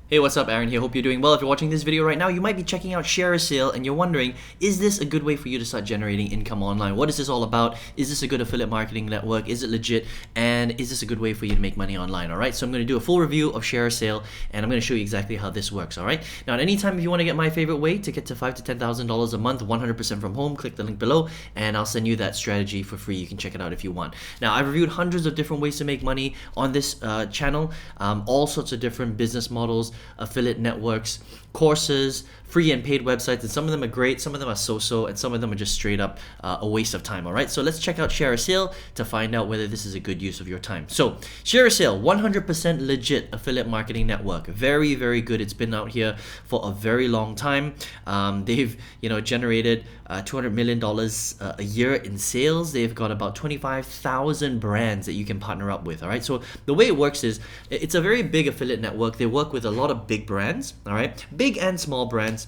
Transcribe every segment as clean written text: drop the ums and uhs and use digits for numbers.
Hey, what's up? Aaron here. Hope you're doing well. If you're watching this video right now, you might be checking out ShareASale and you're wondering, is this a good way for you to start generating income online? What is this all about? Is this a good affiliate marketing network? Is it legit? And is this a good way for you to make money online? All right, so I'm going to do a full review of ShareASale and I'm going to show you exactly how this works. All right, now at any time, if you want to get my favorite way to get to $5,000 to $10,000 a month, 100% from home, click the link below and I'll send you that strategy for free. You can check it out if you want. Now, I've reviewed hundreds of different ways to make money on this channel, all sorts of different business models, affiliate networks, courses, free and paid websites, and some of them are great, some of them are so-so, and some of them are just straight up a waste of time. All right, so let's check out ShareASale to find out whether this is a good use of your time. So ShareASale, 100% legit affiliate marketing network, very, very good. It's been out here for a very long time. They've generated $200 million a year in sales. They've got about 25,000 brands that you can partner up with. All right, so the way it works is it's a very big affiliate network. They work with a lot of big brands, all right, big and small brands.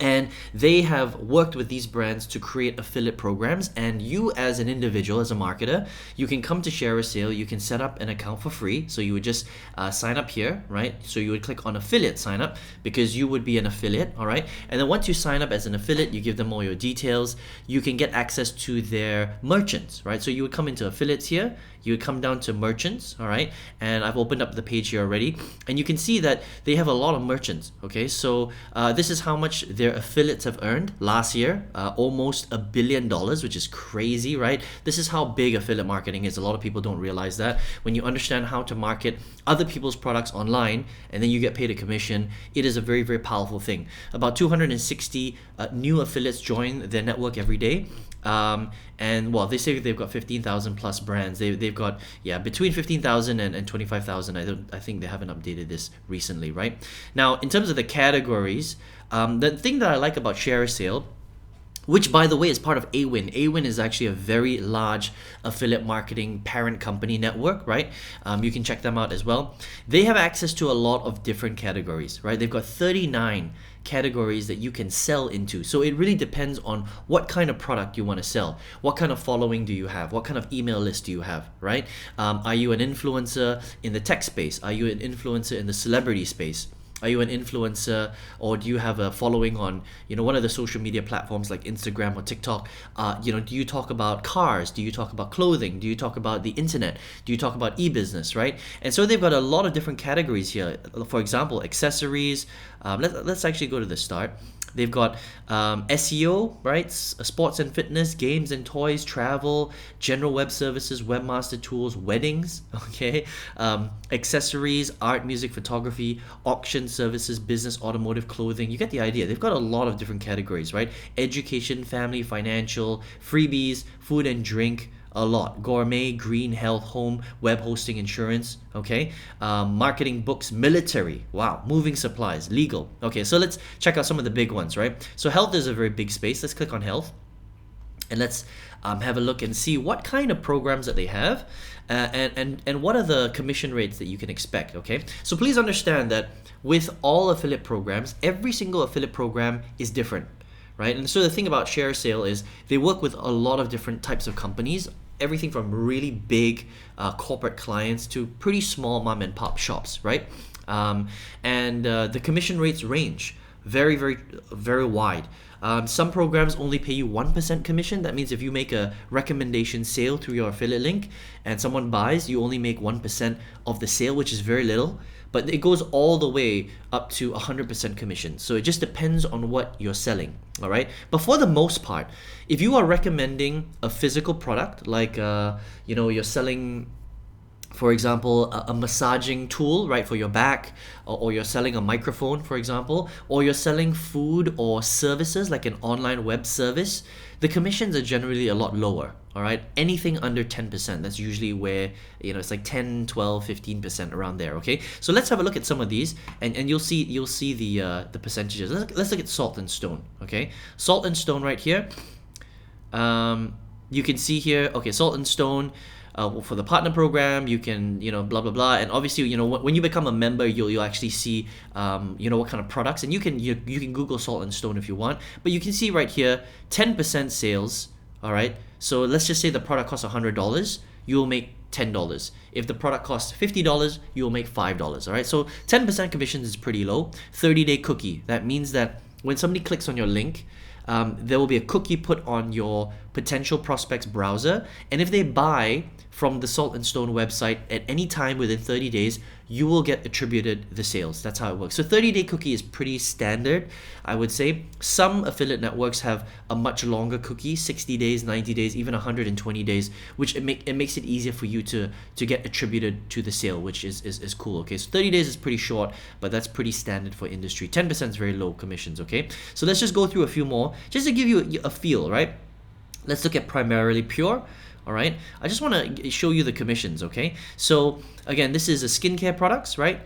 And they have worked with these brands to create affiliate programs, and you as an individual, as a marketer, you can come to ShareASale, you can set up an account for free. So you would just sign up here, right? So you would click on affiliate sign up because you would be an affiliate, all right? And then once you sign up as an affiliate, you give them all your details, you can get access to their merchants, right? So you would come into affiliates here, you would come down to merchants, all right? And I've opened up the page here already, and you can see that they have a lot of merchants, okay? So this is how much their affiliates have earned last year, almost $1 billion, which is crazy, right? This is how big affiliate marketing is. A lot of people don't realize that. When you understand how to market other people's products online and then you get paid a commission, it is a very, very powerful thing. About 260 new affiliates join their network every day. And well, they say they've got 15,000 plus brands. They've got, yeah, between 15,000 and 25,000. I think they haven't updated this recently, right? Now, in terms of the categories, the thing that I like about ShareASale, which by the way is part of Awin. Awin is actually a very large affiliate marketing parent company network, right? You can check them out as well. They have access to a lot of different categories, right? They've got 39 categories that you can sell into. So it really depends on what kind of product you want to sell. What kind of following do you have? What kind of email list do you have, right? Are you an influencer in the tech space? Are you an influencer in the celebrity space? Are you an influencer, or do you have a following on, one of the social media platforms like Instagram or TikTok? Do you talk about cars? Do you talk about clothing? Do you talk about the internet? Do you talk about e-business, right? And so they've got a lot of different categories here. For example, accessories. Let's actually go to the start. They've got SEO, right? Sports and fitness, games and toys, travel, general web services, webmaster tools, weddings, okay? Accessories, art, music, photography, auction services, business, automotive, clothing. You get the idea. They've got a lot of different categories, right? Education, family, financial, freebies, food and drink, a lot. Gourmet, green, health, home, web hosting, insurance, okay? Marketing, books, military, wow, moving supplies, legal. Okay, so let's check out some of the big ones, right? So health is a very big space. Let's click on health and let's have a look and see what kind of programs that they have and what are the commission rates that you can expect, okay? So please understand that with all affiliate programs, every single affiliate program is different, right? And so the thing about ShareASale is they work with a lot of different types of companies, everything from really big corporate clients to pretty small mom and pop shops, right? The commission rates range very, very, very wide. Some programs only pay you 1% commission. That means if you make a recommendation sale through your affiliate link and someone buys, you only make 1% of the sale, which is very little. But it goes all the way up to 100% commission. So it just depends on what you're selling, all right? But for the most part, if you are recommending a physical product, like you're selling, for example, a massaging tool, right, for your back, or you're selling a microphone, for example, or you're selling food or services like an online web service, the commissions are generally a lot lower, all right? Anything under 10%, that's usually where, it's like 10, 12, 15% around there, okay? So let's have a look at some of these, and you'll see the percentages. Let's look at Salt and Stone, okay? Salt and Stone right here. You can see here, okay, Salt and Stone, for the partner program, you can, blah, blah, blah. And obviously, when you become a member, you'll actually see, what kind of products. And you can Google Salt and Stone if you want. But you can see right here, 10% sales, all right? So let's just say the product costs $100. You'll make $10. If the product costs $50, you'll make $5, all right? So 10% commissions is pretty low. 30-day cookie. That means that when somebody clicks on your link, there will be a cookie put on your potential prospect's browser, and if they buy from the Salt and Stone website at any time within 30 days, you will get attributed the sales. That's how it works. So 30-day cookie is pretty standard, I would say. Some affiliate networks have a much longer cookie, 60 days, 90 days, even 120 days, which it makes it easier for you to get attributed to the sale, which is cool, okay? So 30 days is pretty short, but that's pretty standard for industry. 10% is very low commissions, okay? So let's just go through a few more, just to give you a feel, right? Let's look at primarily pure. All right, I just want to show you the commissions, okay? So again, this is a skincare products, right?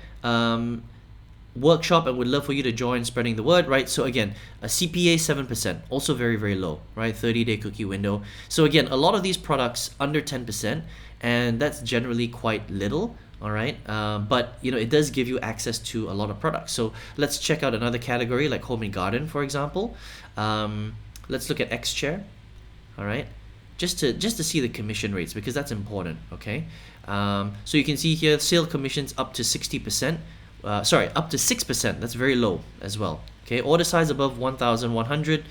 Workshop, and would love for you to join spreading the word, right? So again, a CPA 7%, also very, very low, right? 30-day cookie window. So again, a lot of these products under 10%, and that's generally quite little, all right? But you know, it does give you access to a lot of products. So let's check out another category like home and garden, for example. Let's look at X-Chair, all right? Just to see the commission rates, because that's important, okay? So you can see here sale commissions up to 60%, up to 6%. That's very low as well, okay? Order size above 1,100.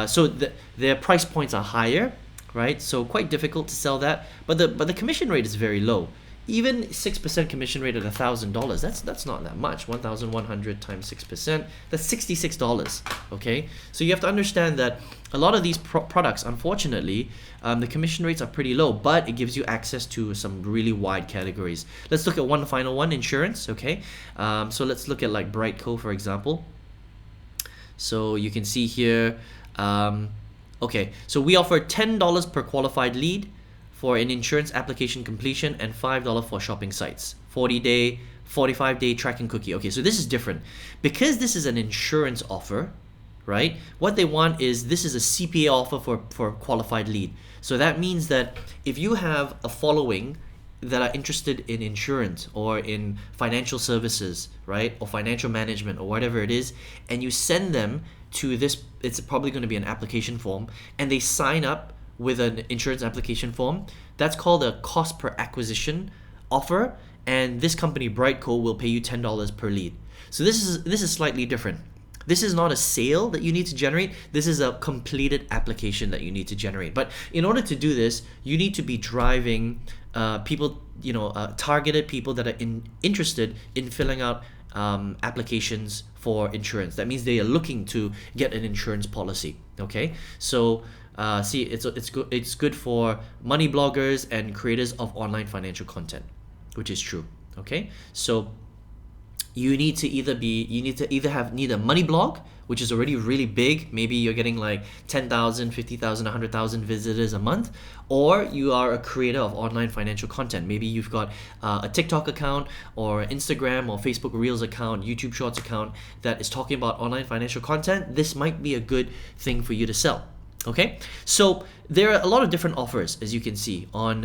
So their price points are higher, right? So quite difficult to sell that, but the commission rate is very low. Even 6% commission rate at $1,000, that's not that much. 1,100 times 6%, that's $66, okay? So you have to understand that a lot of these products, unfortunately, the commission rates are pretty low, but it gives you access to some really wide categories. Let's look at one final one, insurance, okay? So let's look at like Brightco, for example. So you can see here, okay, so we offer $10 per qualified lead for an insurance application completion and $5 for shopping sites. 40-day, 45-day tracking cookie. Okay, so this is different. Because this is an insurance offer, right? What they want is, this is a CPA offer for a qualified lead. So that means that if you have a following that are interested in insurance or in financial services, right? Or financial management or whatever it is, and you send them to this, it's probably going to be an application form, and they sign up with an insurance application form, that's called a cost per acquisition offer, and this company Brightco will pay you $10 per lead. So this is slightly different. This is not a sale that you need to generate. This is a completed application that you need to generate. But in order to do this, you need to be driving people, targeted people that are interested in filling out applications for insurance. That means they are looking to get an insurance policy. Okay, so see, it's good for money bloggers and creators of online financial content, which is true. Okay, so you need to either have a money blog, which is already really big. Maybe you're getting like 10,000, 50,000, 100,000 visitors a month, or you are a creator of online financial content. Maybe you've got a TikTok account or Instagram or Facebook Reels account, YouTube Shorts account that is talking about online financial content. This might be a good thing for you to sell. Okay, so there are a lot of different offers, as you can see on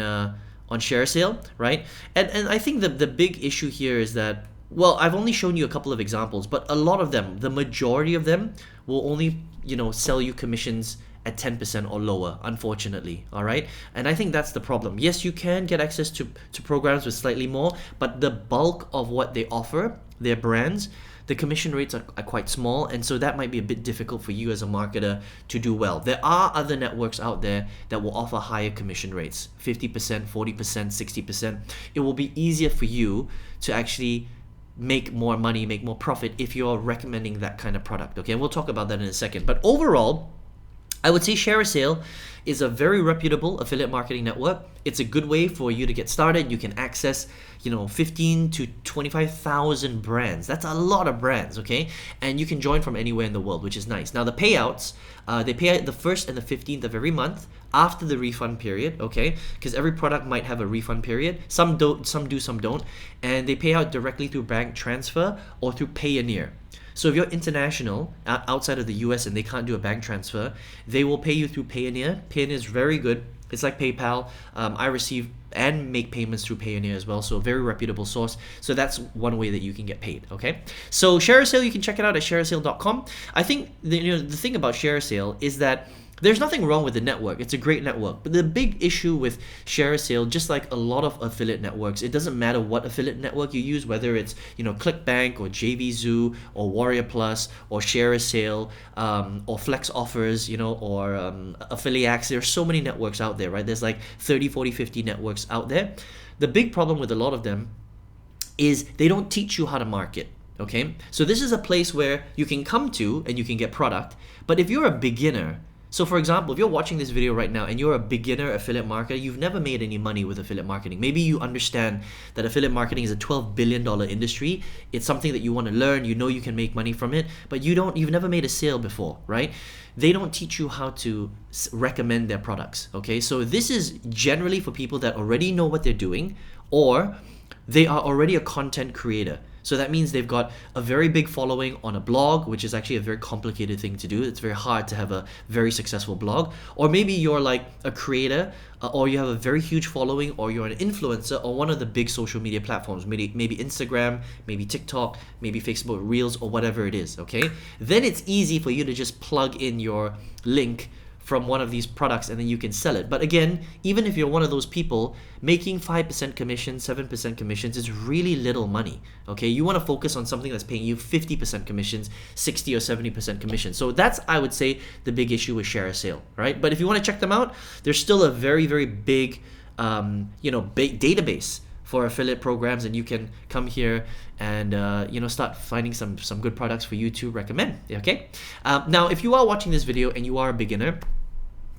ShareASale, right? And I think the big issue here is that, well, I've only shown you a couple of examples, but a lot of them, the majority of them, will only sell you commissions at 10% or lower, unfortunately. All right, and I think that's the problem. Yes, you can get access to programs with slightly more, but the bulk of what they offer, their brands, the commission rates are quite small, and so that might be a bit difficult for you as a marketer to do well. There are other networks out there that will offer higher commission rates, 50%, 40%, 60%. It will be easier for you to actually make more money, make more profit if you're recommending that kind of product. Okay, and we'll talk about that in a second. But overall, I would say ShareASale is a very reputable affiliate marketing network. It's a good way for you to get started. You can access, 15 to 25,000 brands. That's a lot of brands, okay? And you can join from anywhere in the world, which is nice. Now the payouts, they pay out the 1st and the 15th of every month after the refund period, okay? Because every product might have a refund period. Some don't, some do, some don't. And they pay out directly through bank transfer or through Payoneer. So if you're international, outside of the US, and they can't do a bank transfer, they will pay you through Payoneer. Payoneer is very good. It's like PayPal. I receive and make payments through Payoneer as well, so a very reputable source. So that's one way that you can get paid, okay? So ShareASale, you can check it out at shareasale.com. I think the thing about ShareASale is that There's nothing wrong with the network. It's a great network. But the big issue with ShareASale, just like a lot of affiliate networks, it doesn't matter what affiliate network you use, whether it's ClickBank or JVZoo or Warrior Plus or ShareASale or Flex Offers, or Affiliates. There's so many networks out there, right? There's like 30, 40, 50 networks out there. The big problem with a lot of them is they don't teach you how to market. Okay, so this is a place where you can come to and you can get product. But if you're a beginner, so for example, if you're watching this video right now and you're a beginner affiliate marketer, you've never made any money with affiliate marketing. Maybe you understand that affiliate marketing is a $12 billion industry. It's something that you want to learn. You know you can make money from it, but you've never made a sale before, right? They don't teach you how to recommend their products. Okay, so this is generally for people that already know what they're doing, or they are already a content creator. So that means they've got a very big following on a blog, which is actually a very complicated thing to do. It's very hard to have a very successful blog. Or maybe you're like a creator, or you have a very huge following, or you're an influencer on one of the big social media platforms, maybe Instagram, maybe TikTok, maybe Facebook Reels, or whatever it is, okay? Then it's easy for you to just plug in your link from one of these products and then you can sell it. But again, even if you're one of those people, making 5% commission, 7% commissions is really little money. Okay, you want to focus on something that's paying you 50% commissions, 60 or 70% commissions. So that's, I would say, the big issue with ShareASale, right? But if you want to check them out, there's still a very, very big database for affiliate programs, and you can come here and start finding some good products for you to recommend. Okay, now if you are watching this video and you are a beginner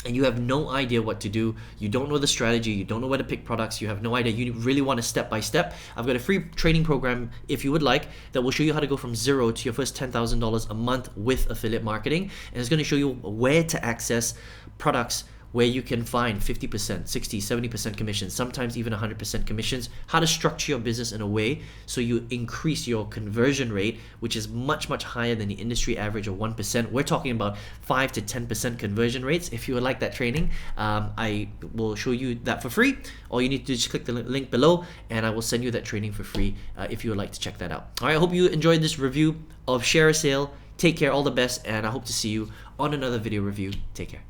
and you have no idea what to do, you don't know the strategy, you don't know where to pick products, you have no idea, you really want a step-by-step, I've got a free training program, if you would like, that will show you how to go from zero to your first $10,000 a month with affiliate marketing, and it's going to show you where to access products where you can find 50%, 60, 70% commissions, sometimes even 100% commissions, how to structure your business in a way so you increase your conversion rate, which is much, much higher than the industry average of 1%. We're talking about 5 to 10% conversion rates. If you would like that training, I will show you that for free. All you need to do is just click the link below and I will send you that training for free if you would like to check that out. All right, I hope you enjoyed this review of ShareASale. Take care, all the best, and I hope to see you on another video review. Take care.